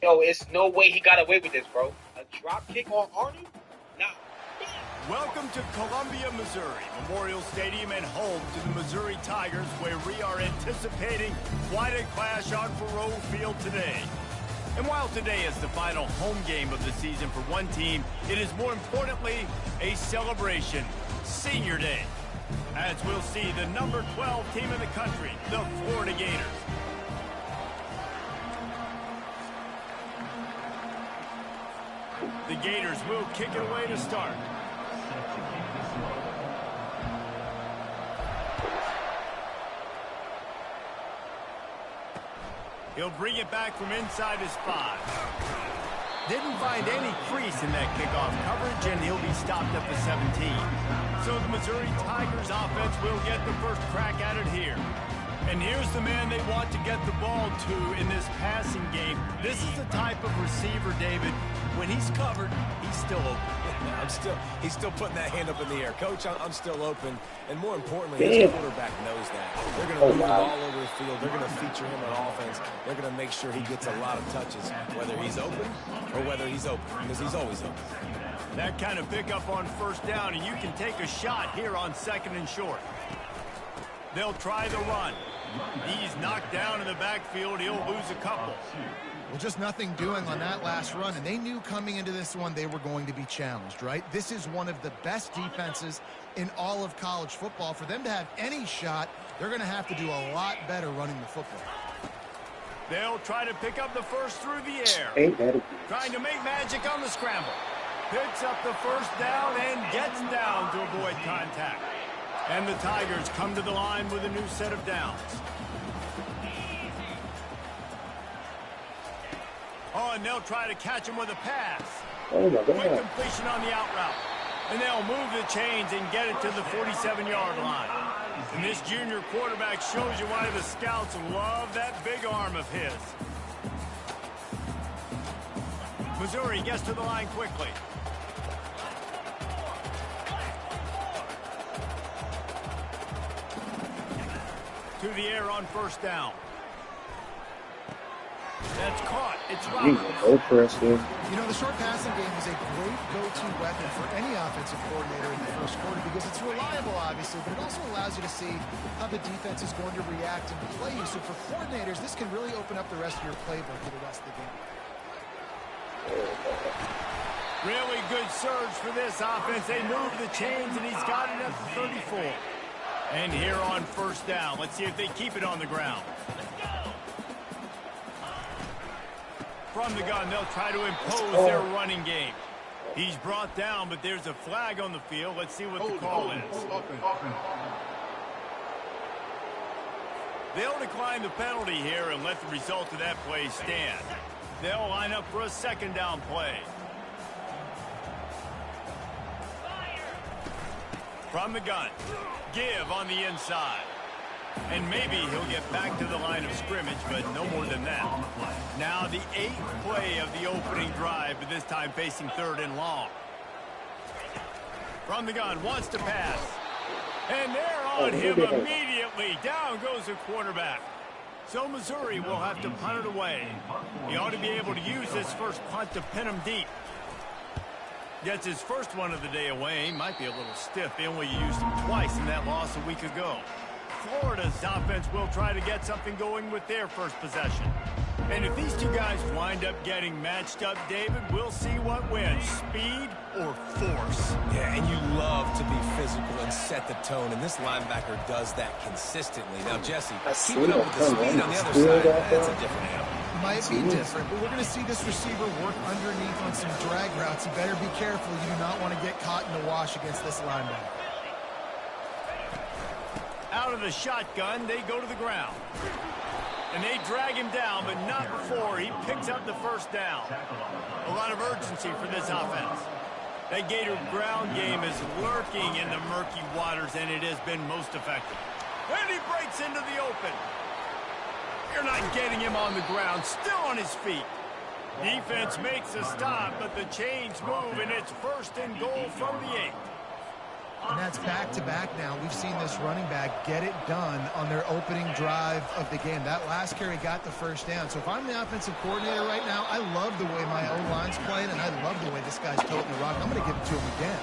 Yo, it's no way he got away with this, bro. A drop kick on Arnie? Nah. Welcome to Columbia, Missouri, Memorial Stadium and home to the Missouri Tigers, where we are anticipating quite a clash on Faurot Field today. And while today is the final home game of the season for one team, it is more importantly a celebration, Senior Day, as we'll see the number 12 team in the country, the Florida Gators. The Gators will kick it away to start. He'll bring it back from inside his 5. Didn't find any crease in that kickoff coverage, and he'll be stopped at the 17. So the Missouri Tigers offense will get the first crack at it here. And here's the man they want to get the ball to in this passing game. This is the type of receiver, David, when he's covered, he's still open. He's still putting that hand up in the air. Coach, I'm still open. And more importantly, his quarterback knows that. They're going to move the ball over the field. They're going to feature him on offense. They're going to make sure he gets a lot of touches, whether he's open or whether he's open, because he's always open. That kind of pickup on first down, and you can take a shot here on 2nd and short. They'll try the run. He's knocked down in the backfield. He'll lose a couple. Well, just nothing doing on that last run, and they knew coming into this one they were going to be challenged, right? This is one of the best defenses in all of college football. For them to have any shot, they're going to have to do a lot better running the football. They'll try to pick up the first through the air. Trying to make magic on the scramble. Picks up the first down and gets down to avoid contact. And the Tigers come to the line with a new set of downs. Oh, and they'll try to catch him with a pass. Oh, my God. Quick completion on the out route. And they'll move the chains and get it to the 47-yard line. And this junior quarterback shows you why the scouts love that big arm of his. Missouri gets to the line quickly. To the air on first down. That's caught. It's Roberts. You know, the short passing game is a great go-to weapon for any offensive coordinator in the first quarter because it's reliable, obviously, but it also allows you to see how the defense is going to react and play you. So for coordinators, this can really open up the rest of your playbook for the rest of the game. Really good surge for this offense. They move the chains, and he's got it at the 34. And here on first down, let's see if they keep it on the ground. From the gun, they'll try to impose their running game. He's brought down, but there's a flag on the field. Let's see what the call is. They'll decline the penalty here and let the result of that play stand. They'll line up for a second down play. From the gun, give on the inside. And maybe he'll get back to the line of scrimmage, but no more than that. Now the 8th play of the opening drive, but this time facing 3rd and long. From the gun, wants to pass. And they're on him immediately. Down goes the quarterback. So Missouri will have to punt it away. He ought to be able to use this first punt to pin him deep. Gets his first one of the day away. Might be a little stiff. They only used him twice in that loss a week ago. Florida's offense will try to get something going with their first possession. And if these two guys wind up getting matched up, David, we'll see what wins, speed or force. Yeah, and you love to be physical and set the tone, and this linebacker does that consistently. Now, Jesse, keeping up with the speed on the other side, that's a different animal. Might be different, but we're going to see this receiver work underneath on some drag routes. You better be careful. You do not want to get caught in the wash against this linebacker. Out of the shotgun, they go to the ground. And they drag him down, but not before he picks up the first down. A lot of urgency for this offense. That Gator ground game is lurking in the murky waters, and it has been most effective. And he breaks into the open. You're not getting him on the ground, still on his feet. Defense makes a stop, but the chains move, and it's 1st and goal from the 8. And that's back-to-back now. We've seen this running back get it done on their opening drive of the game. That last carry got the first down. So if I'm the offensive coordinator right now, I love the way my O-line's playing, and I love the way this guy's toting the rock. I'm going to give it to him again.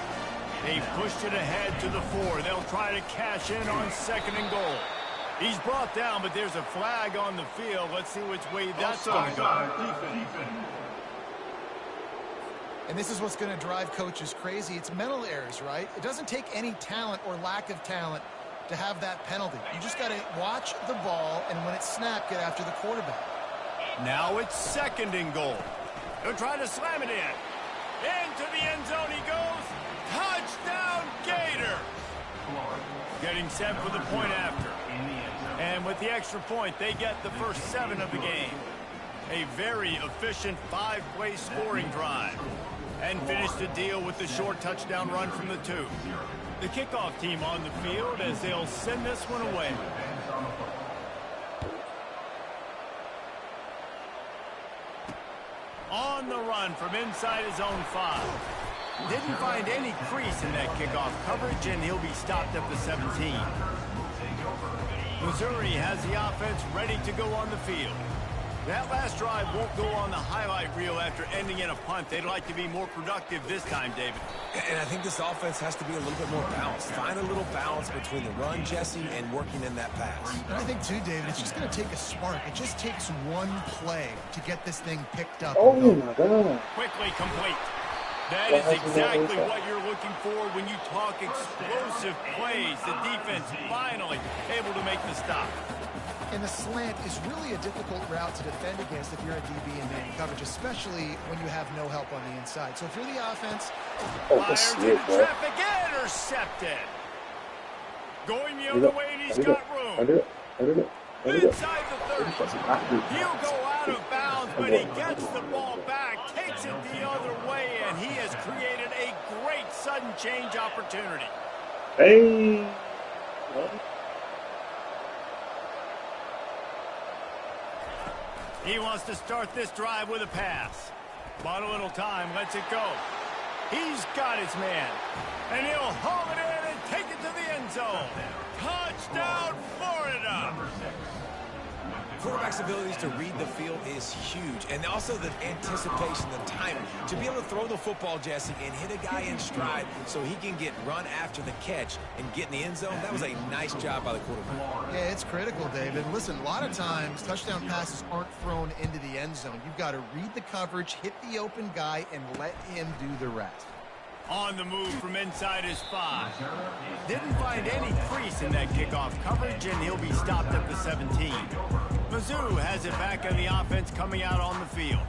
They pushed it ahead to the 4. They'll try to cash in on 2nd and goal. He's brought down, but there's a flag on the field. Let's see which way that's going to go. And this is what's going to drive coaches crazy. It's mental errors, right? It doesn't take any talent or lack of talent to have that penalty. You just got to watch the ball, and when it's snapped, get after the quarterback. Now it's 2nd and goal. They'll try to slam it in. Into the end zone he goes. Touchdown, Gator. Getting set for the point after. And with the extra point, they get the first 7 of the game. A very efficient 5-play scoring drive. And finish the deal with the short touchdown run from the 2. The kickoff team on the field as they'll send this one away. On the run from inside his own 5. Didn't find any crease in that kickoff coverage, and he'll be stopped at the 17. Missouri has the offense ready to go on the field. That last drive won't go on the highlight reel after ending in a punt. They'd like to be more productive this time, David. And I think this offense has to be a little bit more balanced. Find a little balance between the run, Jesse, and working in that pass. And I think, too, David, it's just going to take a spark. It just takes one play to get this thing picked up. Oh, my God. Quickly complete. That is exactly what you're looking for when you talk explosive plays. The defense finally able to make the stop. And the slant is really a difficult route to defend against if you're a DB in man coverage, especially when you have no help on the inside. So if you're the offense, fires into traffic, intercepted. Going the other way, and he's got room. Inside the 30. He'll go out of bounds, but he gets the ball back, takes it the other way, and he has created a great sudden change opportunity. Hey. He wants to start this drive with a pass. Bought a little time, lets it go. He's got his man. And he'll haul it in and take it to the end zone. Touchdown, Florida! Quarterback's abilities to read the field is huge. And also the anticipation, the timing. To be able to throw the football, Jesse, and hit a guy in stride so he can get run after the catch and get in the end zone, that was a nice job by the quarterback. Yeah, it's critical, David. Listen, a lot of times touchdown passes aren't thrown into the end zone. You've got to read the coverage, hit the open guy, and let him do the rest. On the move from inside his 5. Didn't find any crease in that kickoff coverage, and he'll be stopped at the 17. Mizzou has it back on the offense coming out on the field.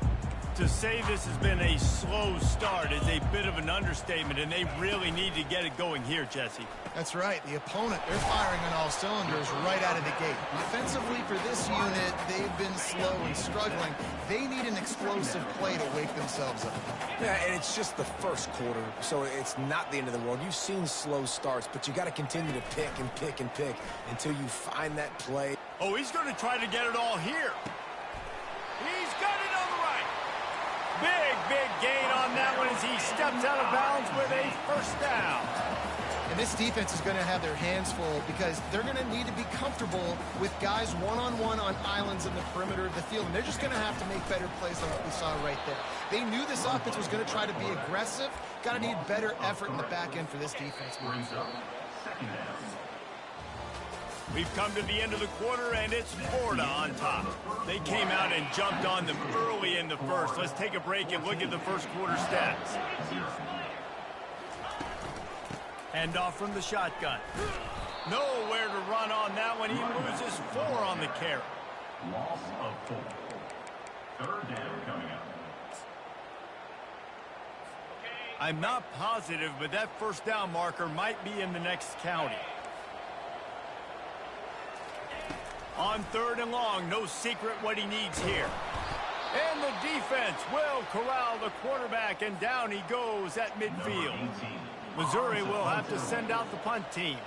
To say this has been a slow start is a bit of an understatement, and they really need to get it going here, Jesse. That's right. The opponent, they're firing on all cylinders right out of the gate. Offensively, for this unit, they've been slow and struggling. They need an explosive play to wake themselves up. Yeah, and it's just the first quarter, so it's not the end of the world. You've seen slow starts, but you got to continue to pick and pick and pick until you find that play. Oh, he's going to try to get it all here. He's got it on the right. Big gain on that one as he steps out of bounds with a first down. And this defense is going to have their hands full because they're going to need to be comfortable with guys one-on-one on islands in the perimeter of the field. And they're just going to have to make better plays than what we saw right there. They knew this offense was going to try to be aggressive. Got to need better effort in the back end for this defense moving forward. We've come to the end of the quarter, and it's Florida on top. They came out and jumped on them early in the first. Let's take a break and look at the first quarter stats. Handoff from the shotgun. Nowhere to run on that one. He loses 4 on the carry. Loss of 4. Third down coming up. I'm not positive, but that first down marker might be in the next county. On 3rd and long, no secret what he needs here. And the defense will corral the quarterback, and down he goes at midfield. Missouri will have to send out the punt team.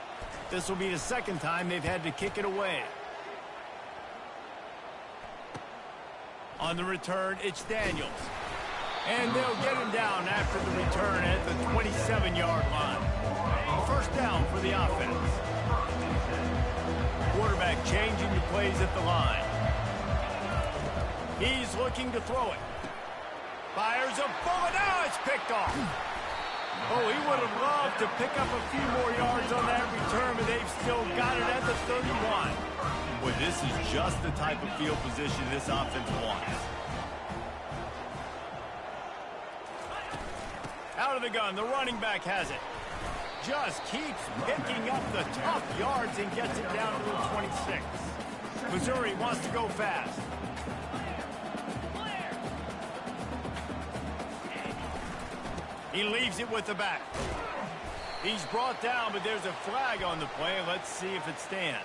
This will be the second time they've had to kick it away. On the return, it's Daniels. And they'll get him down after the return at the 27-yard line. First down for the offense. Quarterback changing the plays at the line. He's looking to throw it. Fires a bullet. Now it's picked off. Oh, he would have loved to pick up a few more yards on that return, but they've still got it at the 31. Boy, this is just the type of field position this offense wants. Out of the gun, the running back has it. Just keeps picking up the tough yards and gets it down to the 26. Missouri wants to go fast. He leaves it with the back. He's brought down, but there's a flag on the play. Let's see if it stands.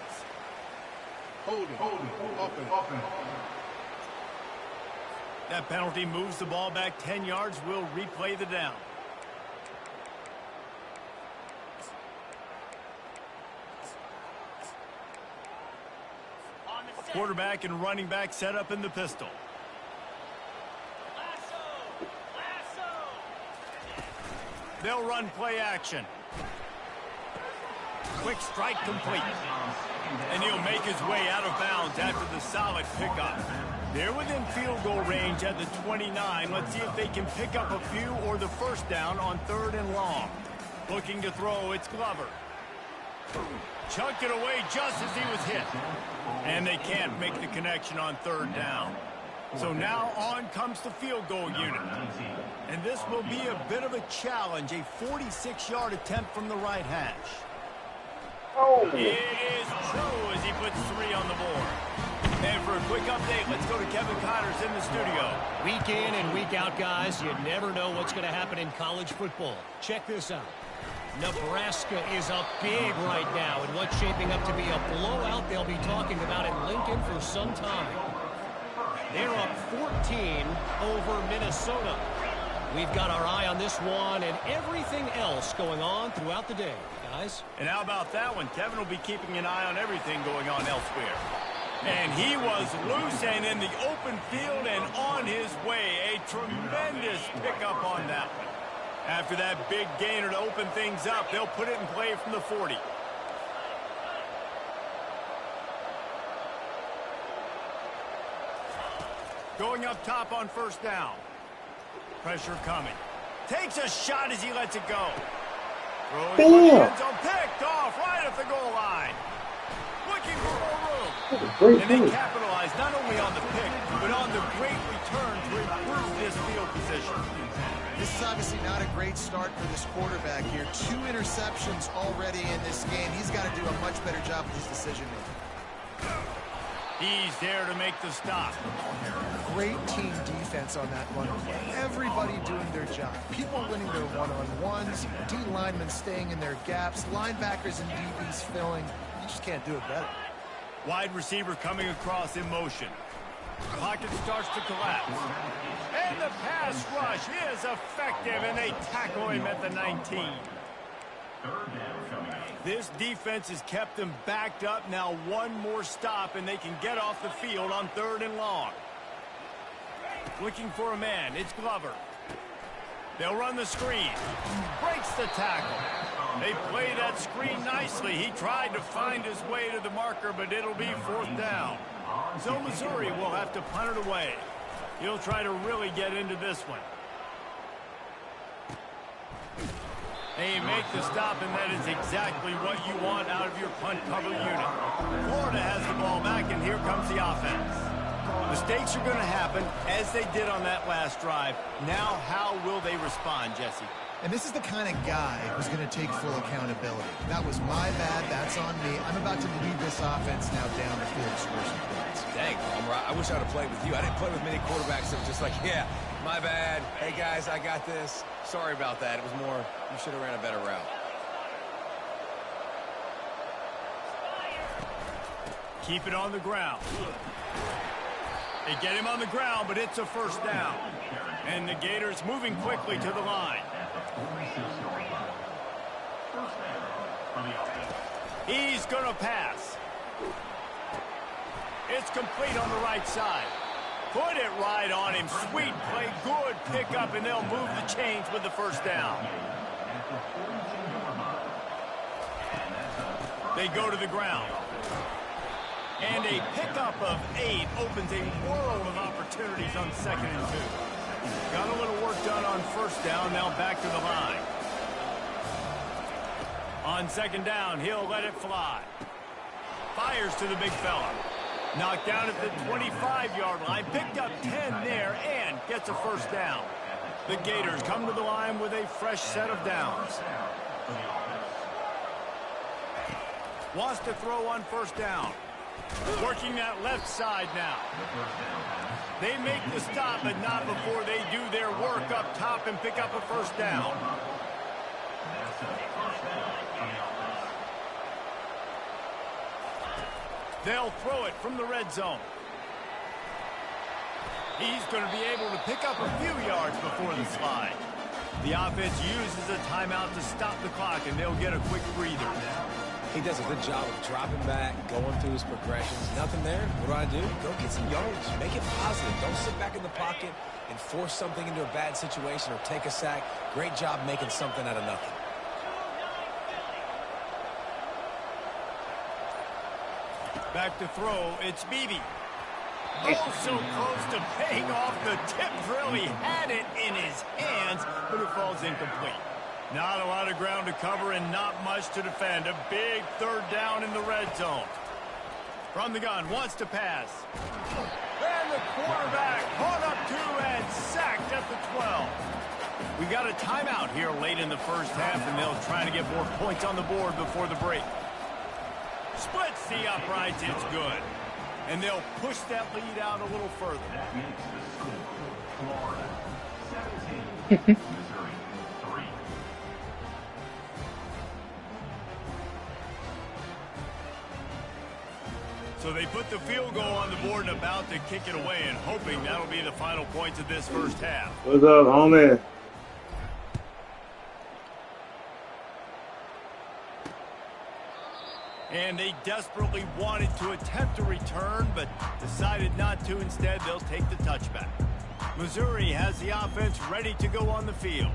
Holding. Open. That penalty moves the ball back 10 yards. We'll replay the down. Quarterback and running back set up in the pistol. They'll run play action. Quick strike complete. And he'll make his way out of bounds after the solid pickup. They're within field goal range at the 29. Let's see if they can pick up a few or the first down on 3rd and long. Looking to throw, it's Glover. Chunked it away just as he was hit. And they can't make the connection on 3rd down. So now on comes the field goal unit. And this will be a bit of a challenge, a 46-yard attempt from the right hash. Oh. It is true as he puts 3 on the board. And for a quick update, let's go to Kevin Connors in the studio. Week in and week out, guys, you never know what's going to happen in college football. Check this out. Nebraska is up big right now in what's shaping up to be a blowout they'll be talking about in Lincoln for some time. They're up 14 over Minnesota. We've got our eye on this one and everything else going on throughout the day, guys. And how about that one? Kevin will be keeping an eye on everything going on elsewhere. And he was loose and in the open field and on his way. A tremendous pickup on that one. After that big gainer to open things up, they'll put it in play from the 40. Going up top on 1st down. Pressure coming. Takes a shot as he lets it go. Throws it in the end zone, picked off right at the goal line. Looking for more room. And they capitalize not only on the pick, but on the great return to improve this field position. This is obviously not a great start for this quarterback here. 2 interceptions already in this game. He's got to do a much better job with his decision-making. He's there to make the stop. Great team defense on that run play. Everybody doing their job. People winning their one-on-ones, D linemen staying in their gaps, linebackers and DBs filling. You just can't do it better. Wide receiver coming across in motion. Pocket starts to collapse. And the pass rush is effective, and they tackle him at the 19. This defense has kept them backed up. Now one more stop, and they can get off the field on 3rd and long. Looking for a man. It's Glover. They'll run the screen. Breaks the tackle. They play that screen nicely. He tried to find his way to the marker, but it'll be 4th down. So Missouri will have to punt it away. He'll try to really get into this one. They make the stop, and that is exactly what you want out of your punt cover unit. Florida has the ball back, and here comes the offense. Mistakes are going to happen, as they did on that last drive. Now, how will they respond, Jesse? And this is the kind of guy who's going to take full accountability. That was my bad. That's on me. I'm about to lead this offense now down the field to score some points. Dang, Homer, I wish I would have played with you. I didn't play with many quarterbacks that were just like, yeah, my bad. Hey, guys, I got this. Sorry about that. It was more, you should have ran a better route. Keep it on the ground. They get him on the ground, but it's a 1st down. And the Gators moving quickly to the line. He's going to pass. It's complete on the right side. Put it right on him. Sweet play. Good pickup, and they'll move the chains with the 1st down. They go to the ground. And a pickup of 8 opens a world of opportunities on 2nd and 2. Got a little work done on 1st down, now back to the line. On 2nd down, he'll let it fly. Fires to the big fella. Knocked down at the 25-yard line, picked up 10 there, and gets a 1st down. The Gators come to the line with a fresh set of downs. Wants to throw on 1st down. Working that left side now. They make the stop, but not before they do their work up top and pick up a 1st down. They'll throw it from the red zone. He's going to be able to pick up a few yards before the slide. The offense uses a timeout to stop the clock, and they'll get a quick breather. He does a good job of dropping back, going through his progressions. Nothing there. What do? Go get some yards. Make it positive. Don't sit back in the pocket and force something into a bad situation or take a sack. Great job making something out of nothing. Back to throw, it's Beebe. Oh, so close to paying off the tip drill. He had it in his hands, but it falls incomplete. Not a lot of ground to cover and not much to defend. A big 3rd down in the red zone. From the gun, wants to pass. And the quarterback caught up to and sacked at the 12. We got a timeout here late in the 1st half, and they'll try to get more points on the board before the break. Splits the uprights, it's good. And they'll push that lead out a little further. That makes the score Florida 17, Missouri 3. So they put the field goal on the board and about to kick it away, and hoping that'll be the final points of this 1st half. What's up, homie? And they desperately wanted to attempt a return, but decided not to. Instead, they'll take the touchback. Missouri has the offense ready to go on the field.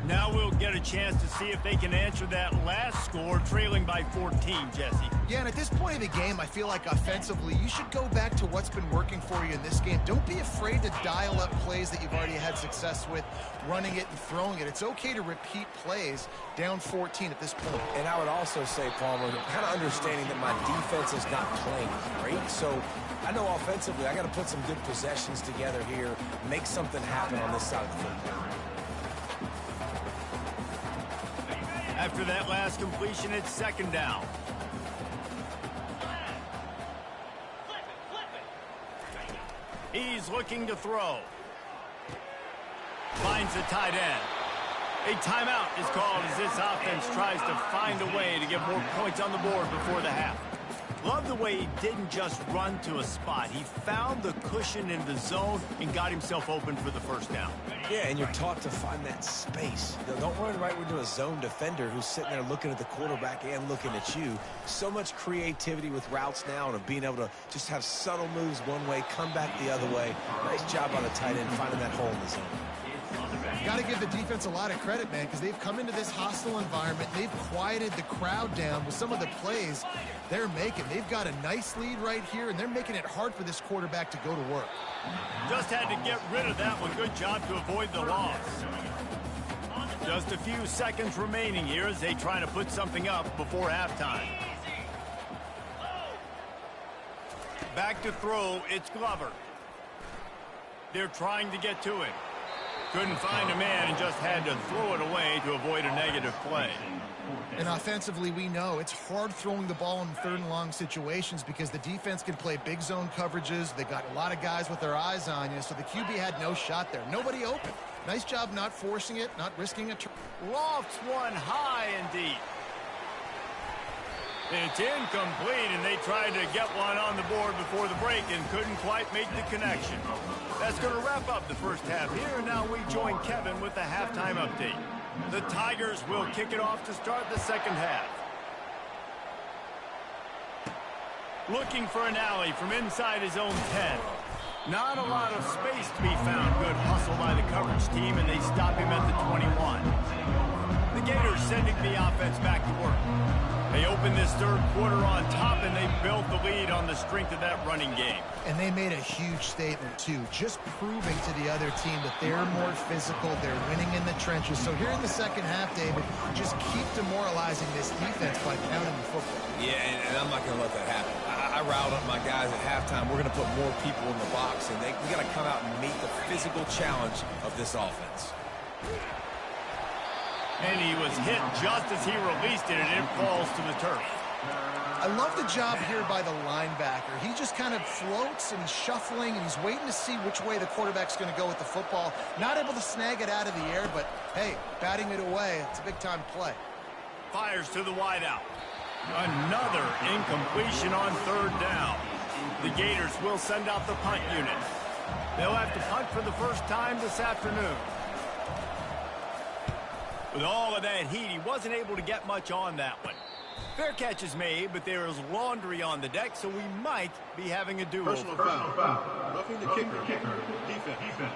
Now we'll get a chance to see if they can answer that last score, trailing by 14, Jesse. Yeah, and at this point of the game, I feel like offensively, you should go back to what's been working for you in this game. Don't be afraid to dial up plays that you've already had success with, running it and throwing it. It's okay to repeat plays down 14 at this point. And I would also say, Palmer, kind of understanding that my defense is not playing great, so I know offensively I got to put some good possessions together here, make something happen on this side of the football. After that last completion, it's 2nd down. He's looking to throw. Finds the tight end. A timeout is called as this offense tries to find a way to get more points on the board before the half. Love the way he didn't just run to a spot. He found the cushion in the zone and got himself open for the 1st down. Yeah, and you're taught to find that space. Don't run right into a zone defender who's sitting there looking at the quarterback and looking at you. So much creativity with routes now and of being able to just have subtle moves one way, come back the other way. Nice job on the tight end finding that hole in the zone. Got to give the defense a lot of credit, man, because they've come into this hostile environment. They've quieted the crowd down with some of the plays they're making. They've got a nice lead right here, and they're making it hard for this quarterback to go to work. Just had to get rid of that one. Good job to avoid the loss. Just a few seconds remaining here as they try to put something up before halftime. Back to throw, it's Glover. They're trying to get to it. Couldn't find a man and just had to throw it away to avoid a negative play. And offensively, we know it's hard throwing the ball in 3rd and long situations because the defense can play big zone coverages. They got a lot of guys with their eyes on you, so the QB had no shot there. Nobody open. Nice job not forcing it, not risking a turn. Lofts one high and deep. It's incomplete, and they tried to get one on the board before the break and couldn't quite make the connection. That's going to wrap up the 1st half here. Now we join Kevin with the halftime update. The Tigers will kick it off to start the 2nd half. Looking for an alley from inside his own 10. Not a lot of space to be found. Good hustle by the coverage team, and they stop him at the 21. The Gators sending the offense back to work. They opened this third quarter on top, and they built the lead on the strength of that running game. And they made a huge statement, too, just proving to the other team that they're more physical, they're winning in the trenches. So here in the second half, David, just keep demoralizing this defense by pounding the football. Yeah, and I'm not going to let that happen. I riled up my guys at halftime. We're going to put more people in the box, and we got to come out and meet the physical challenge of this offense. And he was hit just as he released it, and it falls to the turf. I love the job here by the linebacker. He just kind of floats, and he's shuffling, and he's waiting to see which way the quarterback's going to go with the football. Not able to snag it out of the air, but, hey, batting it away, it's a big-time play. Fires to the wideout. Another incompletion on third down. The Gators will send out the punt unit. They'll have to punt for the first time this afternoon. With all of that heat, he wasn't able to get much on that one. Fair catch is made, but there is laundry on the deck, so we might be having a do-over. Personal foul. Roughing the kicker. Defense.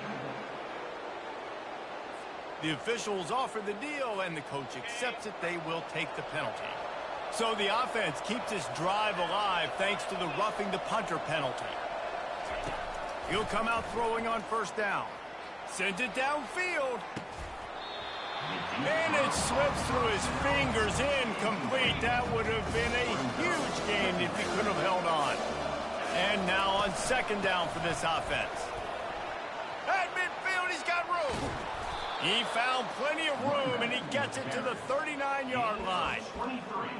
The officials offer the deal, and the coach accepts it. They will take the penalty. So the offense keeps this drive alive thanks to the roughing the punter penalty. He'll come out throwing on first down. Sends it downfield. And it slips through his fingers, incomplete. That would have been a huge gain if he could have held on. And now on second down for this offense. At midfield, he's got room. He found plenty of room, and he gets it to the 39-yard line.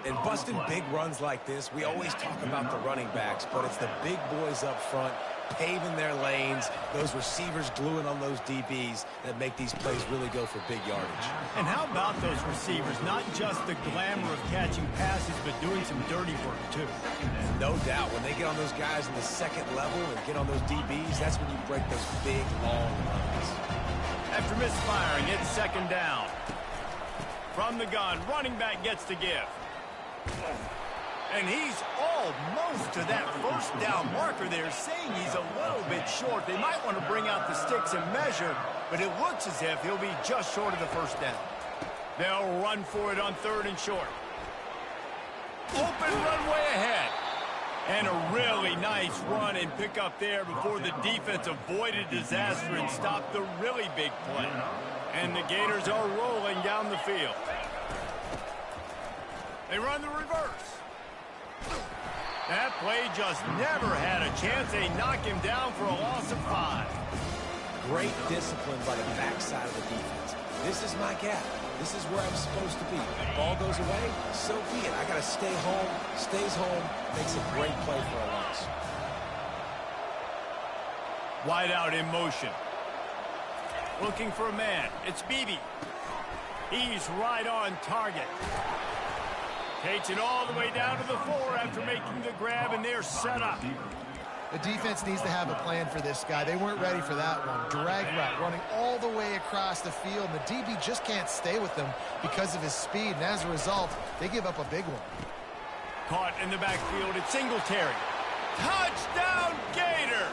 And busting big runs like this, we always talk about the running backs, but it's the big boys up front paving their lanes, those receivers gluing on those DBs that make these plays really go for big yardage. And how about those receivers? Not just the glamour of catching passes, but doing some dirty work, too. No doubt. When they get on those guys in the second level and get on those DBs, that's when you break those big, long runs. After misfiring, it's second down. From the gun, running back gets to give. And he's almost to that first down marker there, saying he's a little bit short. They might want to bring out the sticks and measure, but it looks as if he'll be just short of the first down. They'll run for it on third and short. Open runway ahead. And a really nice run and pick up there before the defense avoided disaster and stopped the really big play. And the Gators are rolling down the field. They run the reverse. That play just never had a chance. They knock him down for a loss of 5. Great discipline by the backside of the defense. This is my gap. This is where I'm supposed to be. Ball goes away, so be it. I got to stay home. Stays home. Makes a great play for a loss. Wide out in motion. Looking for a man. It's Beebe. He's right on target. Takes it all the way down to the 4 after making the grab, and they're set up. The defense needs to have a plan for this guy. They weren't ready for that one. Drag route running all the way across the field. And the DB just can't stay with them because of his speed. And as a result, they give up a big one. Caught in the backfield. It's Singletary. Touchdown, Gator!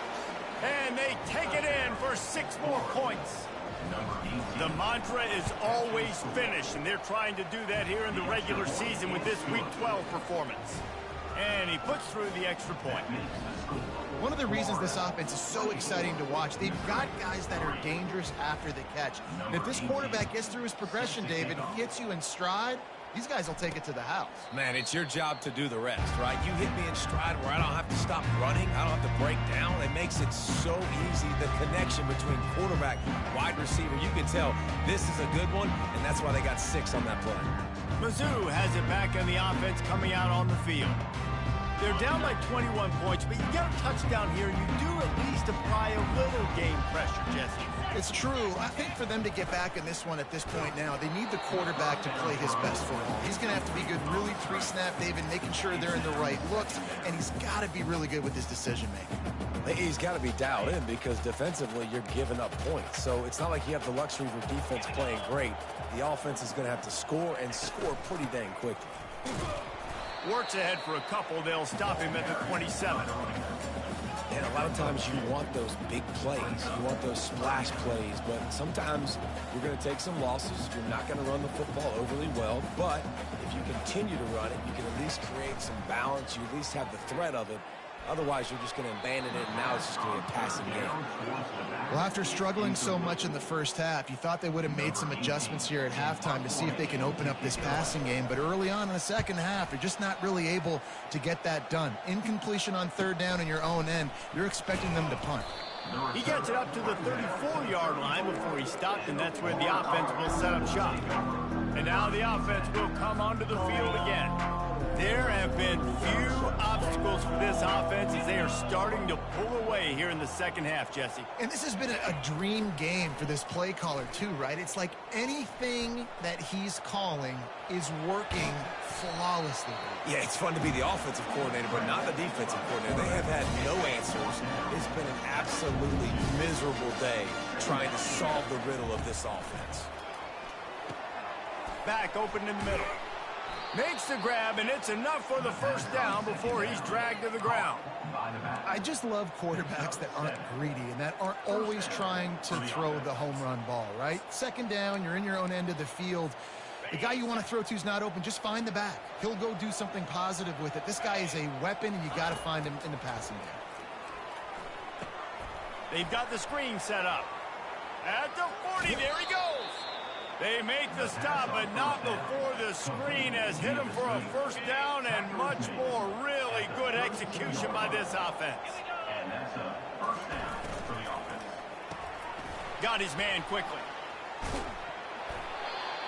And they take it in for 6 more points. The mantra is always finish, and they're trying to do that here in the regular season with this Week 12 performance. And he puts through the extra point. One of the reasons this offense is so exciting to watch, they've got guys that are dangerous after the catch. And if this quarterback gets through his progression, David, gets you in stride, these guys will take it to the house. Man, it's your job to do the rest, right? You hit me in stride where I don't have to stop running. I don't have to break down. It makes it so easy. The connection between quarterback, wide receiver, you can tell this is a good one, and that's why they got 6 on that play. Mizzou has it back on the offense coming out on the field. They're down by 21 points, but you get a touchdown here, and you do at least apply a little game pressure, Jesse. It's true. I think for them to get back in this one at this point now, they need the quarterback to play his best football. He's going to have to be good really pre-snap, David, making sure they're in the right looks, and he's got to be really good with his decision-making. He's got to be dialed in because defensively you're giving up points. So it's not like you have the luxury of your defense playing great. The offense is going to have to score and score pretty dang quickly. Works ahead for a couple. They'll stop him at the 27. And a lot of times you want those big plays. You want those splash plays. But sometimes you're going to take some losses. You're not going to run the football overly well. But if you continue to run it, you can at least create some balance. You at least have the threat of it. Otherwise, you're just going to abandon it, and now it's just going to be a passing game. Well, after struggling so much in the first half, you thought they would have made some adjustments here at halftime to see if they can open up this passing game. But early on in the second half, you're just not really able to get that done. Incompletion on third down in your own end, you're expecting them to punt. He gets it up to the 34-yard line before he stopped, and that's where the offense will set up shop. And now the offense will come onto the field again. There have been few obstacles for this offense as they are starting to pull away here in the second half, Jesse. And this has been a dream game for this play caller too, right? It's like anything that he's calling is working flawlessly. Yeah, it's fun to be the offensive coordinator, but not the defensive coordinator. They have had no answers. It's been an absolutely miserable day trying to solve the riddle of this offense. Back open in the middle. Makes the grab, and it's enough for the first down before he's dragged to the ground. I just love quarterbacks that aren't greedy and that aren't always trying to throw the home run ball, right? Second down, you're in your own end of the field. The guy you want to throw to is not open. Just find the back. He'll go do something positive with it. This guy is a weapon, and you got to find him in the passing game. They've got the screen set up. At the 40, there he goes. They make the stop, but not before the screen has hit him for a first down and much more. Really good execution by this offense. And that's a first down for the offense. Got his man quickly.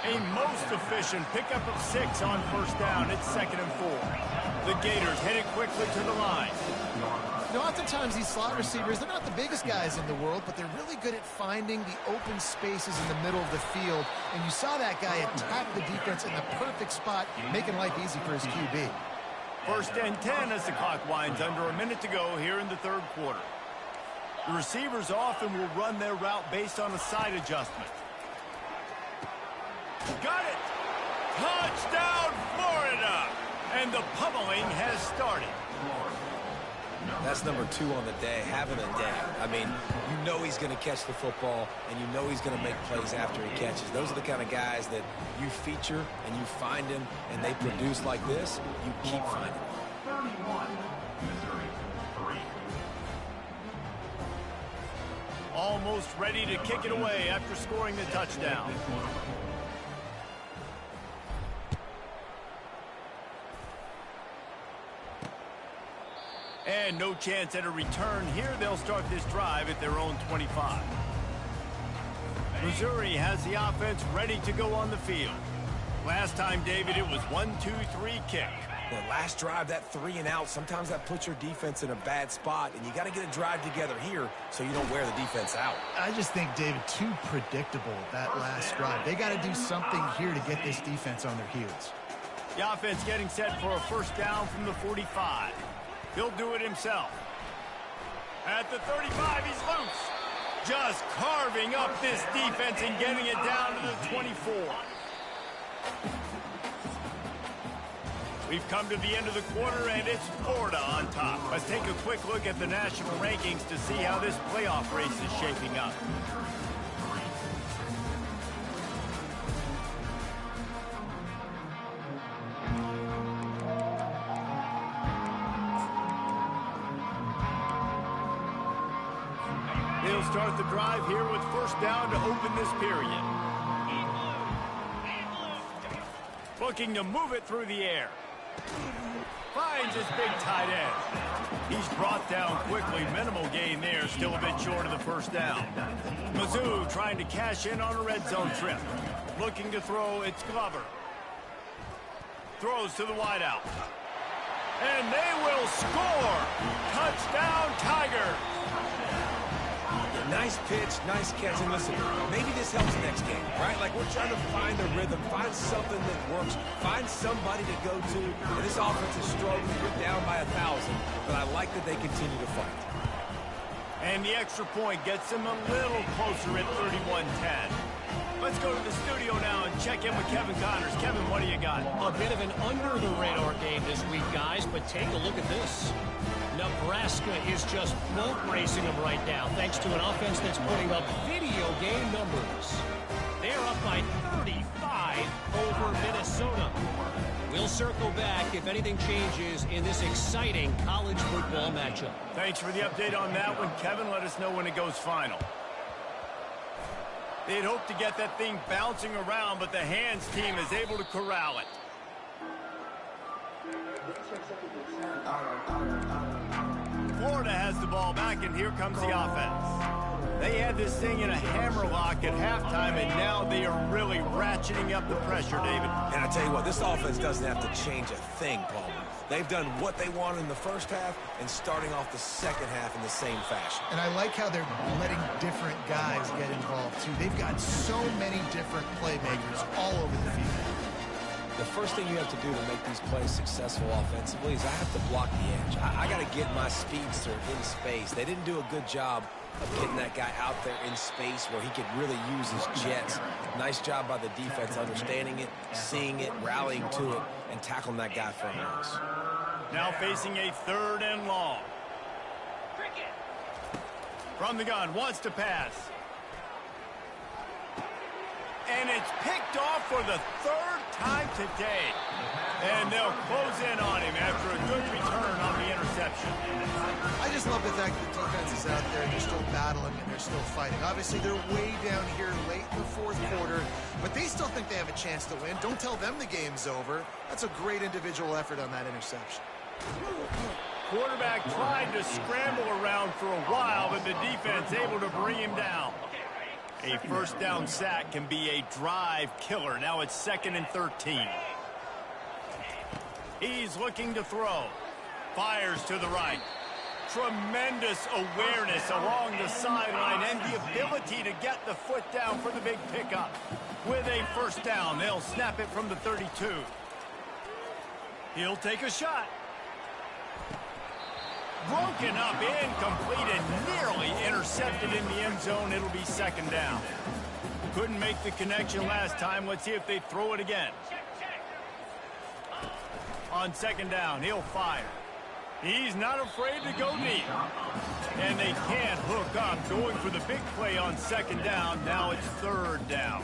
A most efficient pickup of 6 on first down. It's 2nd and 4. The Gators headed quickly to the line. You know, oftentimes these slot receivers, they're not the biggest guys in the world, but they're really good at finding the open spaces in the middle of the field. And you saw that guy attack the defense in the perfect spot, making life easy for his QB. 1st and 10 as the clock winds under a minute to go here in the third quarter. The receivers often will run their route based on a side adjustment. Got it! Touchdown, Florida! And the pummeling has started. That's number 2 on the day, having a day. I mean, you know he's going to catch the football, and you know he's going to make plays after he catches. Those are the kind of guys that you feature, and you find him, and they produce like this, you keep finding them. 31, Missouri 3. Almost ready to kick it away after scoring the touchdown. And no chance at a return here. They'll start this drive at their own 25. Missouri has the offense ready to go on the field. Last time, David, it was 1-2-3 kick. The last drive, that 3 and out, sometimes that puts your defense in a bad spot, and you got to get a drive together here so you don't wear the defense out. I just think, David, too predictable, that last drive. They got to do something here to get this defense on their heels. The offense getting set for a first down from the 45. He'll do it himself. At the 35, he's loose. Just carving up this defense and getting it down to the 24. We've come to the end of the quarter, and it's Florida on top. Let's take a quick look at the national rankings to see how this playoff race is shaping up. They'll start the drive here with first down to open this period. Looking to move it through the air. Finds his big tight end. He's brought down quickly. Minimal gain there. Still a bit short of the first down. Mizzou trying to cash in on a red zone trip. Looking to throw, it's Glover. Throws to the wideout. And they will score. Touchdown, Tigers. Nice pitch, nice catch, and listen, maybe this helps next game, right? Like, we're trying to find the rhythm, find something that works, find somebody to go to. And this offense is struggling. You're down by 1,000, but I like that they continue to fight. And the extra point gets them a little closer at 31-10. Let's go to the studio now and check check in with Kevin Connors. Kevin, what do you got? A bit of an under-the-radar game this week, guys, but take a look at this. Nebraska is just boat racing them right now, thanks to an offense that's putting up video game numbers. They're up by 35 over Minnesota. We'll circle back if anything changes in this exciting college football matchup. Thanks for the update on that one, Kevin. Let us know when it goes final. They'd hoped to get that thing bouncing around, but the hands team is able to corral it. Florida has the ball back, and here comes the offense. They had this thing in a hammerlock at halftime, and now they are really ratcheting up the pressure, David. And I tell you what, this offense doesn't have to change a thing, Palmer. They've done what they wanted in the first half and starting off the second half in the same fashion. And I like how they're letting different guys get involved, too. They've got so many different playmakers all over the field. The first thing you have to do to make these plays successful offensively is I have to block the edge. I got to get my speedster in space. They didn't do a good job of getting that guy out there in space where he could really use his jets. Nice job by the defense understanding it, seeing it, rallying to it, and tackling that guy for a loss. Now facing a 3rd and long. From the gun, wants to pass. And it's picked off for the 3rd time today. And they'll close in on him after a good return on the interception. I just love the fact that the defense is out there and they're still battling and they're still fighting. Obviously, they're way down here late in the 4th quarter, but they still think they have a chance to win. Don't tell them the game's over. That's a great individual effort on that interception. Quarterback tried to scramble around for a while, but the defense able to bring him down. A 1st down sack can be a drive killer. Now it's 2nd and 13. He's looking to throw. Fires to the right. Tremendous awareness along the sideline and the ability to get the foot down for the big pickup. With a 1st down, they'll snap it from the 32. He'll take a shot. Broken up, incomplete, and nearly intercepted in the end zone. It'll be 2nd down. Couldn't make the connection last time. Let's see if they throw it again. On 2nd down, he'll fire. He's not afraid to go deep. And they can't hook up. Going for the big play on 2nd down. Now it's 3rd down.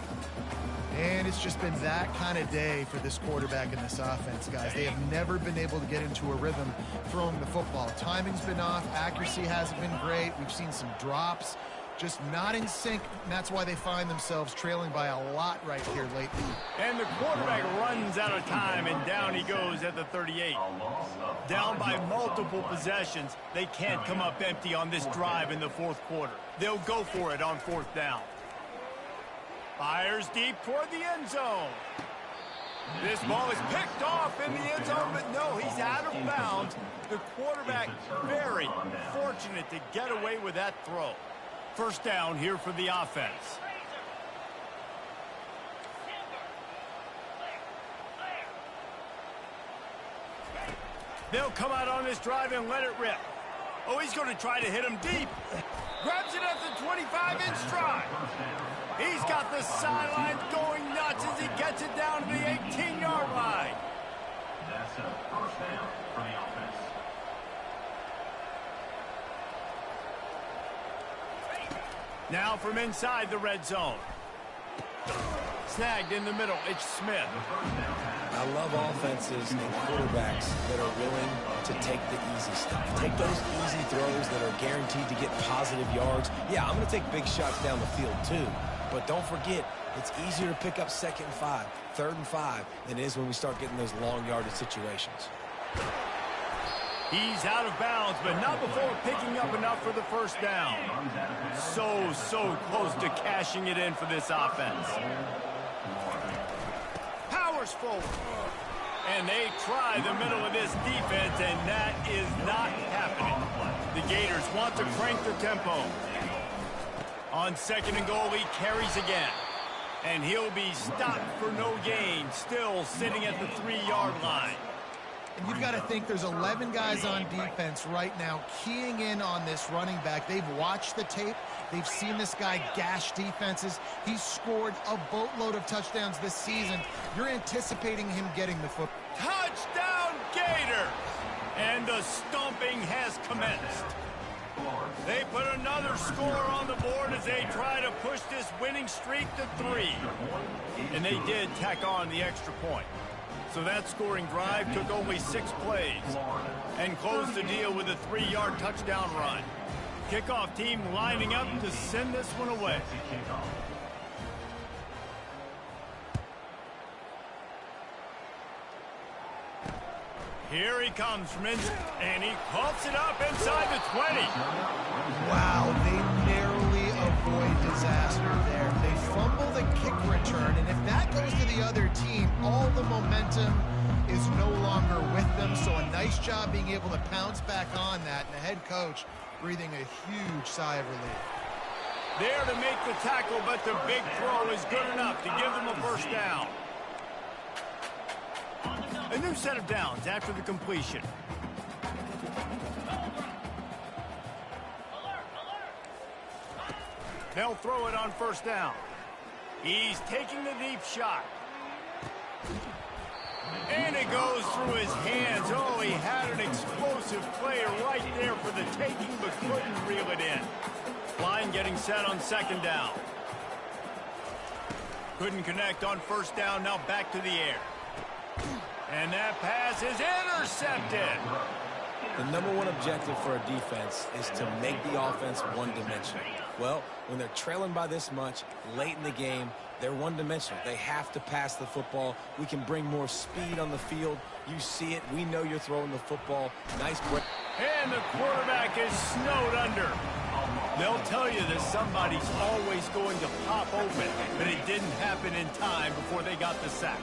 And it's just been that kind of day for this quarterback and this offense, guys. They have never been able to get into a rhythm throwing the football. Timing's been off. Accuracy hasn't been great. We've seen some drops. Just not in sync, and that's why they find themselves trailing by a lot right here lately. And the quarterback runs out of time, and down he goes at the 38. Down by multiple possessions. They can't come up empty on this drive in the 4th quarter. They'll go for it on 4th down. Fires deep toward the end zone. This ball is picked off in the end zone, but no, he's out of bounds. The quarterback very fortunate to get away with that throw. 1st down here for the offense. They'll come out on this drive and let it rip. Oh, he's going to try to hit him deep. Grabs it at the 25-inch stride. He's got the sideline going nuts as he gets it down to the 18-yard line. That's a 1st down for the offense. Now from inside the red zone. Snagged in the middle. It's Smith. I love offenses and quarterbacks that are willing to take the easy stuff. Take those easy throws that are guaranteed to get positive yards. Yeah, I'm going to take big shots down the field too. But don't forget, it's easier to pick up 2nd and 5, 3rd and 5 than it is when we start getting those long yardage situations. He's out of bounds, but not before picking up enough for the 1st down. So close to cashing it in for this offense. Powers forward. And they try the middle of this defense, and that is not happening. The Gators want to crank the tempo. On 2nd and goal, he carries again. And he'll be stopped for no gain, still sitting at the 3-yard line. And you've got to think there's 11 guys on defense right now keying in on this running back. They've watched the tape. They've seen this guy gash defenses. He's scored a boatload of touchdowns this season. You're anticipating him getting the football. Touchdown Gators! And the stomping has commenced. They put another score on the board as they try to push this winning streak to 3. And they did tack on the extra point. So that scoring drive took only 6 plays and closed the deal with a 3-yard touchdown run. Kickoff team lining up to send this one away. Here he comes from and he pumps it up inside the 20. Wow, they narrowly avoid disaster there. They fumble the kick return, and if that goes to the other team, all the momentum is no longer with them. So a nice job being able to pounce back on that, and the head coach breathing a huge sigh of relief. There to make the tackle, but the big throw is good enough to give them a first down. A new set of downs after the completion. They'll throw it on first down. He's taking the deep shot. And it goes through his hands. Oh, he had an explosive player right there for the taking, but couldn't reel it in. Line getting set on second down. Couldn't connect on first down. Now back to the air. And that pass is intercepted. The #1 objective for a defense is to make the offense one-dimensional. Well, when they're trailing by this much late in the game, they're one-dimensional. They have to pass the football. We can bring more speed on the field. You see it. We know you're throwing the football. Nice break. And the quarterback is snowed under. They'll tell you that somebody's always going to pop open, but it didn't happen in time before they got the sack.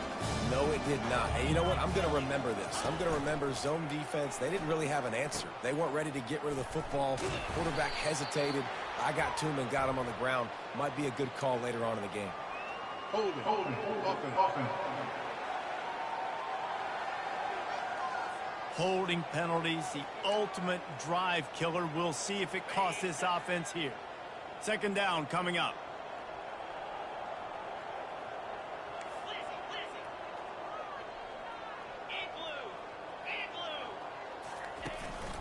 No, it did not. And you know what? I'm going to remember this. I'm going to remember zone defense. They didn't really have an answer. They weren't ready to get rid of the football. Quarterback hesitated. I got to him and got him on the ground. Might be a good call later on in the game. Hold it. Offense. Holding penalties, the ultimate drive killer. We'll see if it costs this offense here. Second down coming up.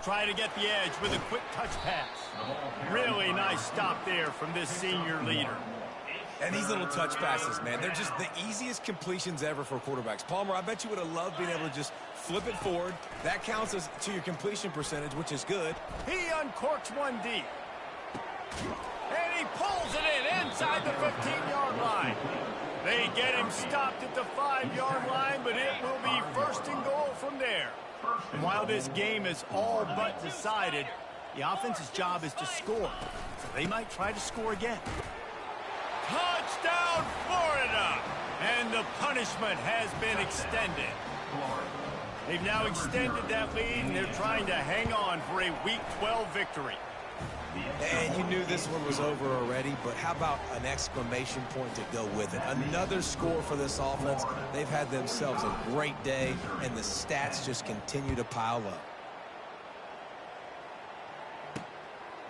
Try to get the edge with a quick touch pass. Really nice stop there from this senior leader. And these little touch passes, man, they're just the easiest completions ever for quarterbacks. Palmer, I bet you would have loved being able to just flip it forward. That counts as to your completion percentage, which is good. He uncorks one deep. And he pulls it in inside the 15-yard line. They get him stopped at the 5-yard line, but it will be first and goal from there. And while this game is all but decided, the offense's job is to score. So they might try to score again. Touchdown, Florida! And the punishment has been extended. They've now extended that lead, and they're trying to hang on for a Week 12 victory. And you knew this one was over already, but how about an exclamation point to go with it? Another score for this offense. They've had themselves a great day, and the stats just continue to pile up.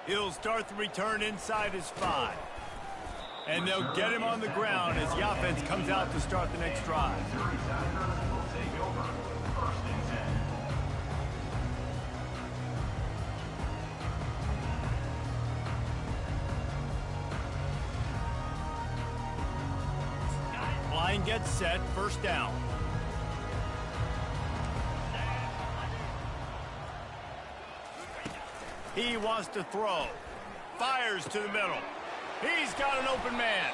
He'll start the return inside his 5. And they'll get him on the ground as the offense comes out to start the next drive. Line gets set, first down. He wants to throw. Fires to the middle. He's got an open man.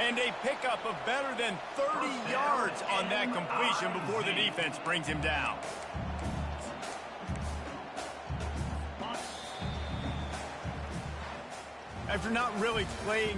And a pickup of better than 30 yards on that completion before the defense brings him down. After not really playing